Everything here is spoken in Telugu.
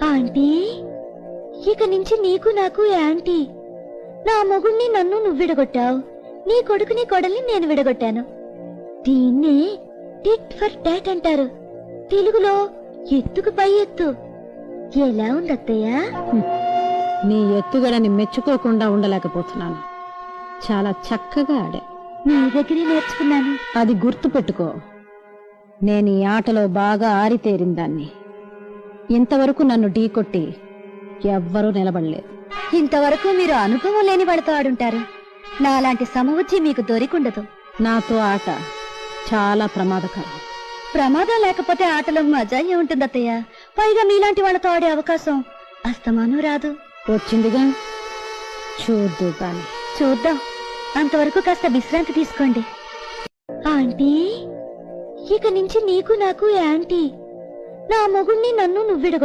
ఆంటీ, ఇక నుంచి నీకు నాకు యాంటీ. నా మొగుణ్ణి నన్ను నువ్వు విడగొట్టావు, నీ కొడుకుని కొడల్ని నేను విడగొట్టాను. దీన్నే టిట్ ఫర్ టాట్ అంటారు, తెలుగులో ఎత్తుకు పై ఎత్తు. ఎలా ఉంది అత్తయ్య? నీ ఎత్తుగడని మెచ్చుకోకుండా ఉండలేకపోతున్నాను. చాలా చక్కగా ఆడే. నీ దగ్గరే నేర్చుకున్నాను. అది గుర్తు పెట్టుకో, నేను ఈ ఆటలో బాగా ఆరితేరిందాన్ని. ఇంతవరకు నన్ను ఢీకొట్టి ఎవ్వరూ నిలబడలేదు. ఇంతవరకు మీరు అనుభవం లేని వాళ్ళతో ఆడుంటారు. నాలాంటి సమవుచ్చి మీకు దొరికుండదు. నాతో ఆట చాలా ప్రమాదకరం. ప్రమాదం లేకపోతే ఆటలో మజా ఏముంటుంది అత్తయ్య? పైగా మీలాంటి వాళ్ళతో ఆడే అవకాశం అస్తమానం రాదు. వచ్చిందిగా, చూద్దు కాని. చూద్దాం. అంతవరకు కాస్త విశ్రాంతి తీసుకోండి. ఆంటీ, ఇక నుంచి నీకు నాకు యాంటీ. నా మొగుణ్ణి నన్ను నువ్వు విడగొట్టావు.